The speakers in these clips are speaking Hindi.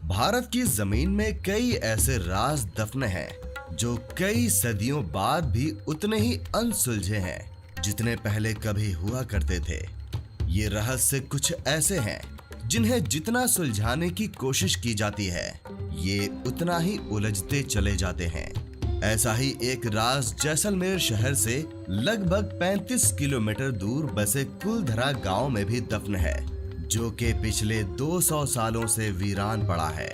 भारत की जमीन में कई ऐसे राज दफन हैं जो कई सदियों बाद भी उतने ही अनसुलझे हैं जितने पहले कभी हुआ करते थे। ये रहस्य कुछ ऐसे हैं जिन्हें जितना सुलझाने की कोशिश की जाती है ये उतना ही उलझते चले जाते हैं। ऐसा ही एक राज जैसलमेर शहर से लगभग 35 किलोमीटर दूर बसे कुलधरा गांव में भी दफन है, जो कि पिछले 200 सालों से वीरान पड़ा है।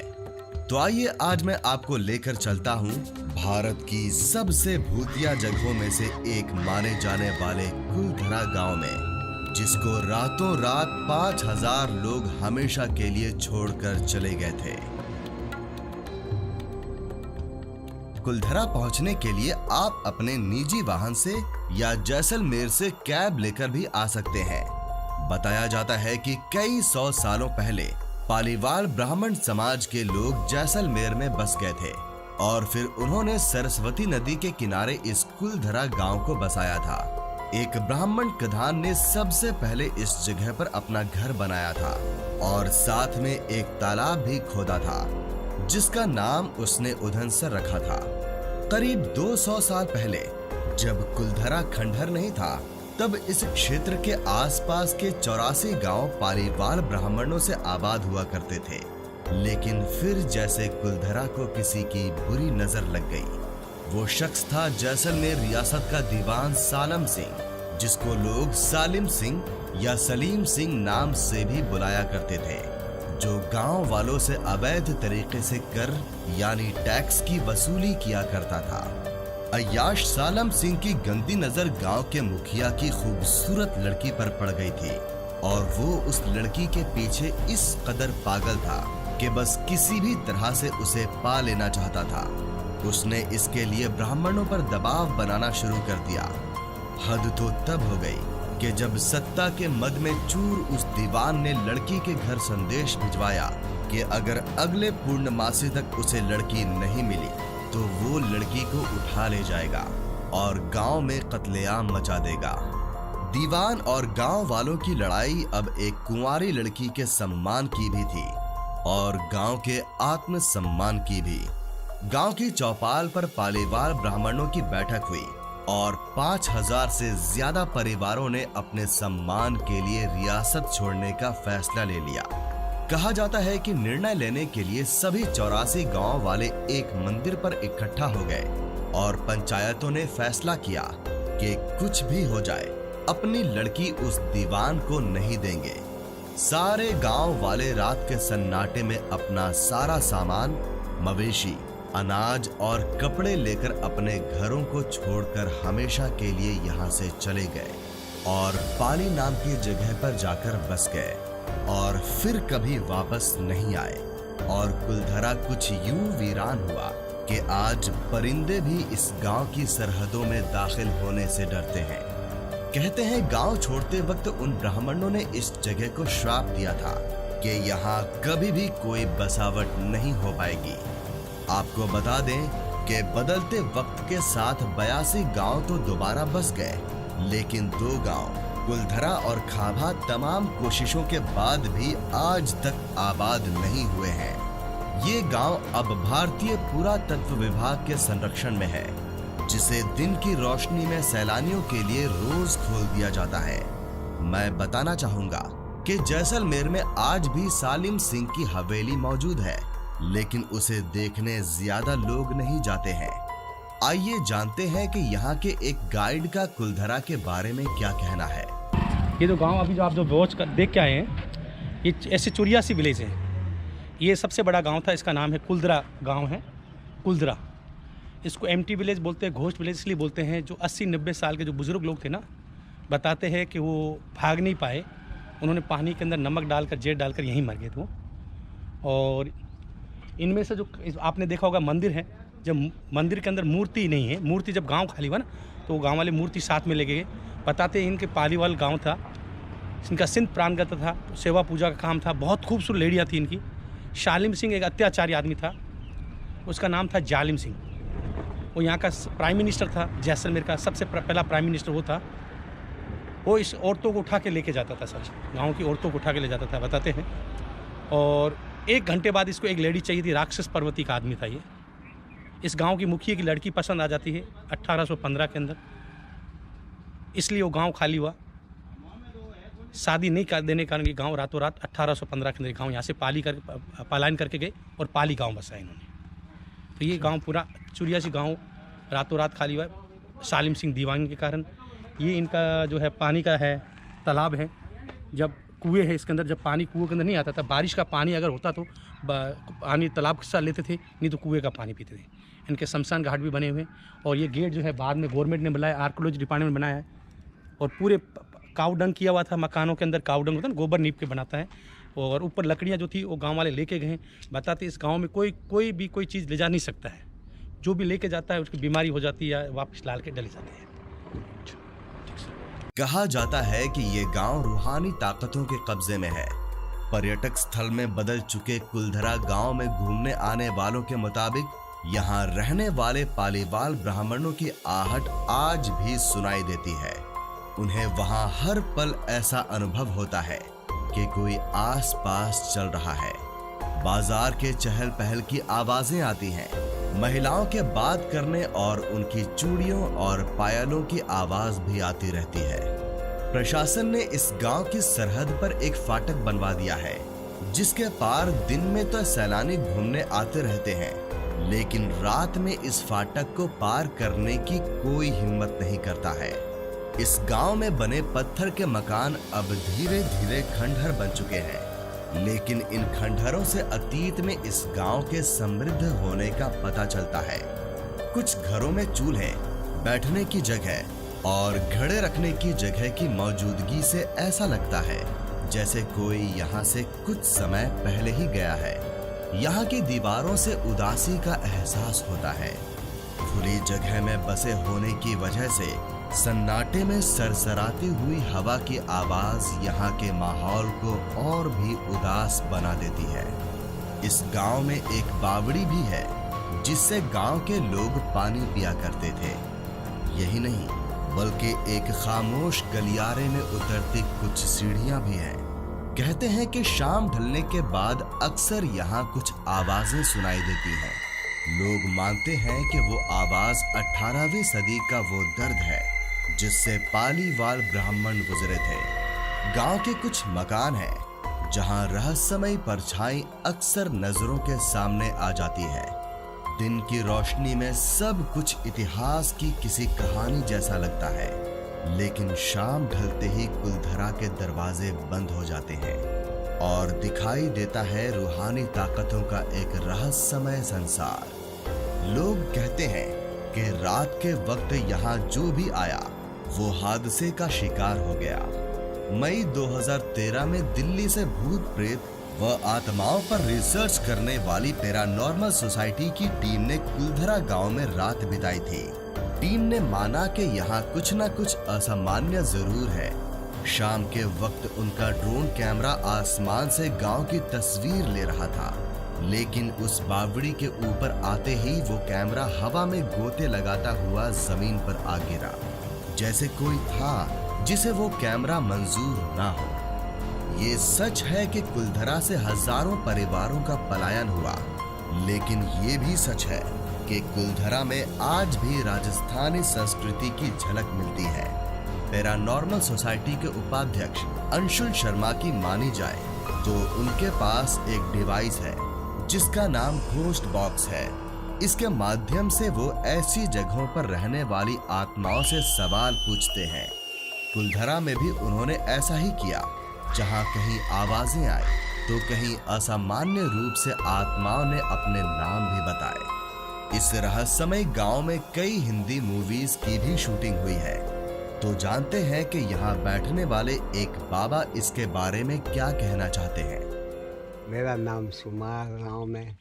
तो आइए आज मैं आपको लेकर चलता हूँ भारत की सबसे भूतिया जगहों में से एक माने जाने वाले कुलधरा गांव में, जिसको रातों रात 5000 लोग हमेशा के लिए छोड़कर चले गए थे। कुलधरा पहुंचने के लिए आप अपने निजी वाहन से या जैसलमेर से कैब लेकर भी आ सकते हैं। बताया जाता है कि कई 100 सालों पहले पालीवाल ब्राह्मण समाज के लोग जैसलमेर में बस गए थे और फिर उन्होंने सरस्वती नदी के किनारे इस कुलधरा गांव को बसाया था। एक ब्राह्मण कधान ने सबसे पहले इस जगह पर अपना घर बनाया था और साथ में एक तालाब भी खोदा था, जिसका नाम उसने उधनसर रखा था। करीब 200 साल पहले जब कुलधरा खंडहर नहीं था, तब इस क्षेत्र के आसपास के 84 गांव पालीवाल ब्राह्मणों से आबाद हुआ करते थे। लेकिन फिर जैसे कुलधरा को किसी की बुरी नजर लग गई। वो शख्स था जैसलमेर रियासत का दीवान सालम सिंह, जिसको लोग सालिम सिंह या सलीम सिंह नाम से भी बुलाया करते थे, जो गांव वालों से अवैध तरीके से कर यानी टैक्स की वसूली किया करता था। अय्याश सालम सिंह की गंदी नजर गांव के मुखिया की खूबसूरत लड़की पर पड़ गई थी और वो उस लड़की के पीछे इस कदर पागल था कि बस किसी भी तरह से उसे पा लेना चाहता था। उसने इसके लिए ब्राह्मणों पर दबाव बनाना शुरू कर दिया। हद तो तब हो गई कि जब सत्ता के मद में चूर उस दीवान ने लड़की के घर संदेश भिजवाया कि अगर अगले पूर्णमासी तक उसे लड़की नहीं मिली तो वो लड़की को उठा ले जाएगा और गांव में कत्लेआम मचा देगा। दीवान और गांव वालों की लड़ाई अब एक कुंवारी लड़की के सम्मान की भी थी और गांव के आत्मसम्मान की भी। गांव की चौपाल पर पालीवाल ब्राह्मणों की बैठक हुई और 5000 से ज्यादा परिवारों ने अपने सम्मान के लिए रियासत छोड़ने का फैसला ले लिया। कहा जाता है कि निर्णय लेने के लिए सभी 84 गांव वाले एक मंदिर पर इकट्ठा हो गए और पंचायतों ने फैसला किया कि कुछ भी हो जाए अपनी लड़की उस दीवान को नहीं देंगे। सारे गांव वाले रात के सन्नाटे में अपना सारा सामान, मवेशी, अनाज और कपड़े लेकर अपने घरों को छोड़कर हमेशा के लिए यहाँ से चले गए और पाली नाम की जगह पर जाकर बस गए और फिर कभी वापस नहीं आए। और कुलधरा कुछ यूं वीरान हुआ कि आज परिंदे भी इस गांव की सरहदों में दाखिल होने से डरते हैं। कहते हैं गांव छोड़ते वक्त उन ब्राह्मणों ने इस जगह को श्राप दिया था कि यहाँ कभी भी कोई बसावट नहीं हो पाएगी। आपको बता दें कि बदलते वक्त के साथ 82 गांव तो दोबारा बस गए, लेकिन 2 गांव कुलधरा और खाभा तमाम कोशिशों के बाद भी आज तक आबाद नहीं हुए हैं। ये गांव अब भारतीय पुरातत्व विभाग के संरक्षण में है, जिसे दिन की रोशनी में सैलानियों के लिए रोज खोल दिया जाता है। मैं बताना चाहूंगा कि जैसलमेर में आज भी सालिम सिंह की हवेली मौजूद है, लेकिन उसे देखने ज्यादा लोग नहीं जाते हैं। आइए जानते हैं कि यहाँ के एक गाइड का कुलधरा के बारे में क्या कहना है। ये जो गांव अभी जो आप जो वॉच देख के आए हैं, ये ऐसे 84 विलेज है। ये सबसे बड़ा गांव था, इसका नाम है कुलधरा गांव है। कुलधरा इसको एम्प्टी विलेज बोलते हैं, घोस्ट विलेज इसलिए बोलते हैं। जो 80-90 साल के जो बुजुर्ग लोग थे ना, बताते हैं कि वो भाग नहीं पाए, उन्होंने पानी के अंदर नमक डालकर, जेट डालकर यहीं मर गए थे वो। और इनमें से जो आपने देखा होगा मंदिर है, जब मंदिर के अंदर मूर्ति नहीं है, मूर्ति जब गांव खाली हुआ ना तो गांव वाले मूर्ति साथ में लेके गए। बताते हैं इनके पालीवाल गांव था, इनका सिंध प्रांगत था, सेवा पूजा का काम था, बहुत खूबसूरत लेडियाँ थी इनकी। सालिम सिंह एक अत्याचारी आदमी था, उसका नाम था जालिम सिंह। वो यहाँ का प्राइम मिनिस्टर था, जैसलमेर का सबसे पहला प्राइम मिनिस्टर वो था। वो इस औरतों को उठा के लेके जाता था, सच गाँव की औरतों को उठा के ले जाता था, बताते हैं। और 1 घंटे बाद इसको एक लेडी चाहिए थी, राक्षस पर्वती का आदमी था ये। इस गांव की मुखिया की लड़की पसंद आ जाती है 1815 के अंदर, इसलिए वो गांव खाली हुआ। शादी नहीं कर देने के कारण ये गांव रातों रात 1815 के अंदर गांव यहाँ से पलायन करके गए और पाली गांव बसाया इन्होंने। तो ये गांव पूरा चुरियासी गांव रातों रात खाली हुआ सालिम सिंह दीवान के कारण। ये इनका जो है पानी का है तालाब है, जब कुएँ है इसके अंदर, जब पानी कुएँ के अंदर नहीं आता था, बारिश का पानी अगर होता तो पानी तालाब के साथ लेते थे, नहीं तो कुएँ का पानी पीते थे। इनके शमशान घाट भी बने हुए हैं। और ये गेट जो है बाद में गवर्नमेंट ने बनाया, आर्कोलॉजी डिपार्टमेंट ने बनाया है। और पूरे काऊ डंग किया हुआ था मकानों के अंदर, काऊ डंग होता है ना, गोबर नीप के बनाता है। और ऊपर लकड़ियाँ जो थी वो गांव वाले लेके गए। बताते इस गांव में कोई चीज़ ले जा नहीं सकता है, जो भी लेके जाता है उसकी बीमारी हो जाती है या वापस लाल के डले जाते हैं। कहा जाता है कि ये गांव रूहानी ताकतों के कब्जे में है। पर्यटक स्थल में बदल चुके कुलधरा गांव में घूमने आने वालों के मुताबिक यहाँ रहने वाले पालीवाल ब्राह्मणों की आहट आज भी सुनाई देती है। उन्हें वहाँ हर पल ऐसा अनुभव होता है कि कोई आसपास चल रहा है। बाजार के चहल पहल की आवाजें आती हैं, महिलाओं के बात करने और उनकी चूड़ियों और पायलों की आवाज भी आती रहती है। प्रशासन ने इस गांव की सरहद पर एक फाटक बनवा दिया है, जिसके पार दिन में तो सैलानी घूमने आते रहते हैं, लेकिन रात में इस फाटक को पार करने की कोई हिम्मत नहीं करता है। इस गांव में बने पत्थर के मकान अब धीरे धीरे खंडहर बन चुके हैं, लेकिन इन खंडहरों से अतीत में इस गांव के समृद्ध होने का पता चलता है। कुछ घरों में चूल्हे, बैठने की जगह और घड़े रखने की जगह की मौजूदगी से ऐसा लगता है जैसे कोई यहाँ से कुछ समय पहले ही गया है। यहाँ की दीवारों से उदासी का एहसास होता है। खुली जगह में बसे होने की वजह से सन्नाटे में सरसराती हुई हवा की आवाज यहाँ के माहौल को और भी उदास बना देती है। इस गांव में एक बावड़ी भी है, जिससे गांव के लोग पानी पिया करते थे। यही नहीं, बल्कि एक खामोश गलियारे में उतरती कुछ सीढ़ियां भी हैं। कहते हैं कि शाम ढलने के बाद अक्सर यहाँ कुछ आवाजें सुनाई देती हैं। लोग मानते हैं कि वो आवाज 18वीं सदी का वो दर्द है जिससे पालीवाल ब्राह्मण गुजरे थे। गांव के कुछ मकान हैं जहां रहस्यमयी परछाई अक्सर नजरों के सामने आ जाती है। दिन की रोशनी में सब कुछ इतिहास की किसी कहानी जैसा लगता है, लेकिन शाम ढलते ही कुलधरा के दरवाजे बंद हो जाते हैं और दिखाई देता है रूहानी ताकतों का एक रहस्यमय संसार। लोग कहते हैं कि रात के वक्त यहाँ जो भी आया वो हादसे का शिकार हो गया। मई 2013 में दिल्ली से भूत प्रेत व आत्माओं पर रिसर्च करने वाली पैरानॉर्मल सोसाइटी की टीम ने कुलधरा गांव में रात बिताई थी। टीम ने माना कि यहाँ कुछ न कुछ असामान्य जरूर है। शाम के वक्त उनका ड्रोन कैमरा आसमान से गांव की तस्वीर ले रहा था, लेकिन उस बावड़ी के ऊपर आते ही वो कैमरा हवा में गोते लगाता हुआ जमीन पर आ गिरा, जैसे कोई था जिसे वो कैमरा मंजूर ना हो। ये सच है कि कुलधरा से हजारों परिवारों का पलायन हुआ, लेकिन ये भी सच है कि कुलधरा में आज भी राजस्थानी संस्कृति की झलक मिलती है। पैरानॉर्मल सोसाइटी के उपाध्यक्ष अंशुल शर्मा की मानी जाए तो उनके पास एक डिवाइस है जिसका नाम घोस्ट बॉक्स है। इसके माध्यम से वो ऐसी जगहों पर रहने वाली आत्माओं से सवाल पूछते हैं। कुलधरा में भी उन्होंने ऐसा ही किया, जहाँ कहीं आवाजें आई तो कहीं असामान्य रूप से आत्माओं ने अपने नाम भी बताए। इस रहस्यमय गांव में कई हिंदी मूवीज की भी शूटिंग हुई है। तो जानते हैं कि यहाँ बैठने वाले एक बाबा इसके बारे में क्या कहना चाहते हैं। मेरा नाम सुमार गाँव में।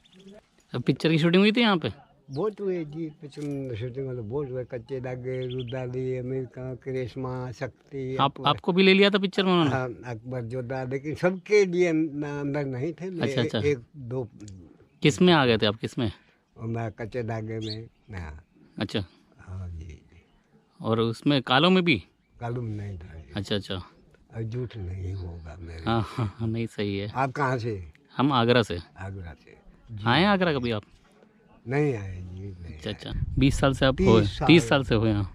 अब पिक्चर की शूटिंग हुई थी यहाँ पे? बहुत हुए जी, पिक्चर शूटिंग मतलब बहुत हुए। कच्चे धागे, रुदाली, अमेरिका, करिश्मा, शक्ति। आपको भी ले लिया था पिक्चर में उन्होंने? हाँ, अकबर जोधा, लेकिन सबके लिए अंदर नहीं थे। अच्छा। एक दो। किस में आ गए थे आप? किस में? मैं कच्चे धागे में। हाँ। अच्छा। हाँ जी। और उसमें कालों में भी? कालूम नहीं था। अच्छा। और झूठ नहीं होगा मेरे। हाँ, नहीं सही है। आप कहाँ से? हम आगरा से। आगरा से। आए हैं आगरा कभी आप? नहीं आए जी, नहीं अच्छा आए। अच्छा, 20 साल से आप 30 हुए? साल। 30 साल से हुए यहाँ।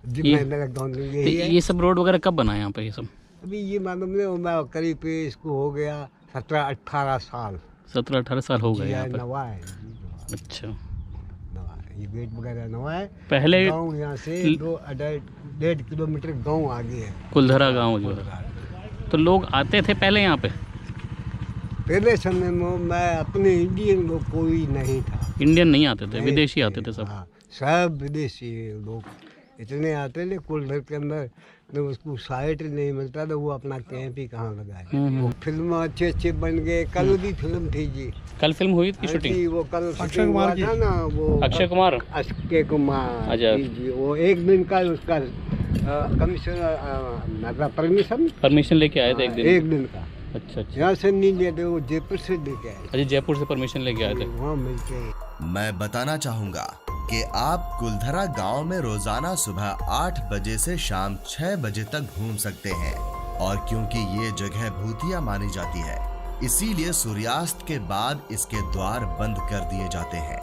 जी ये- मैं मेरा गाँव तो यही है। ये सब रोड वगैरह कब बना है यहाँ पे ये सब? अभी ये मालूम नहीं, मैं करीब इसको हो गया 17-18 साल। 17-18 साल हो गए जी, यहाँ पे। नवा है जी, नवा। अच्छा, नवा है। ये गेट वगैरह नवा है। पहले गांव यहाँ से 2-1.5 किलोमीटर गांव आगे है। कुलधरा गांव जो है, तो लोग आते थे पहले यहाँ पे? पहले समय में मैं अपने इंडियन लोग कोई नहीं था। इंडियन नहीं आते थे, नहीं विदेशी आते थे सब। हाँ, सब विदेशी लोग इतने आते थे कुलधर के अंदर। तो उसको साइट नहीं मिलता तो वो अपना कैंप ही कहाँ लगाए। वो फिल्म अच्छे अच्छे बन गए। कल भी फिल्म थी जी। कल फिल्म हुई थी हाँ शूटिंग? जी, वो कल शूटिंग हुआ था ना, वो अक्षय कुमार। अक्षय कुमार अच्छा। जी, वो एक दिन का उसका कमीशन परमिशन लेके आए थे एक दिन? एक दिन का। अच्छा अच्छा। यहाँ से नहीं लेते, वो जयपुर से लेके आए। अजय जयपुर से परमिशन लेके आए थे। वहाँ मिलते हैं। मैं बताना चाहूंगा कि आप कुलधरा गांव में रोजाना सुबह 8 बजे से शाम 6 बजे तक घूम सकते हैं। और क्योंकि ये जगह भूतिया मानी जाती है, इसीलिए सूर्यास्त के बाद इसके द्वार बंद कर दिए जाते हैं।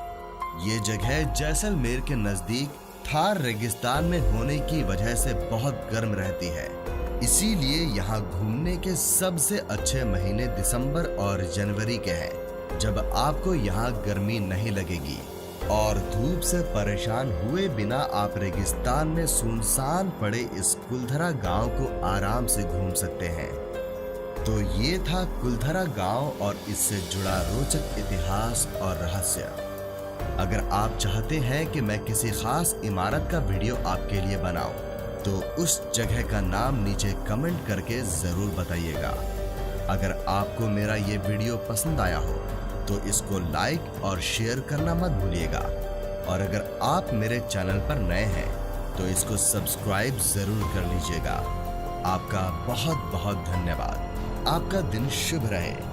ये जगह जैसलमेर के नजदीक थार रेगिस्तान में होने की वजह से बहुत गर्म रहती है। इसीलिए यहाँ घूमने के सबसे अच्छे महीने दिसंबर और जनवरी के हैं, जब आपको यहाँ गर्मी नहीं लगेगी और धूप से परेशान हुए बिना आप रेगिस्तान में सुनसान पड़े इस कुलधरा गांव को आराम से घूम सकते हैं। तो ये था कुलधरा गांव और इससे जुड़ा रोचक इतिहास और रहस्य। अगर आप चाहते हैं कि मैं किसी खास इमारत का वीडियो आपके लिए बनाऊं, तो उस जगह का नाम नीचे कमेंट करके जरूर बताइएगा। अगर आपको मेरा ये वीडियो पसंद आया हो तो इसको लाइक और शेयर करना मत भूलिएगा। और अगर आप मेरे चैनल पर नए हैं तो इसको सब्सक्राइब जरूर कर लीजिएगा। आपका बहुत बहुत धन्यवाद। आपका दिन शुभ रहे।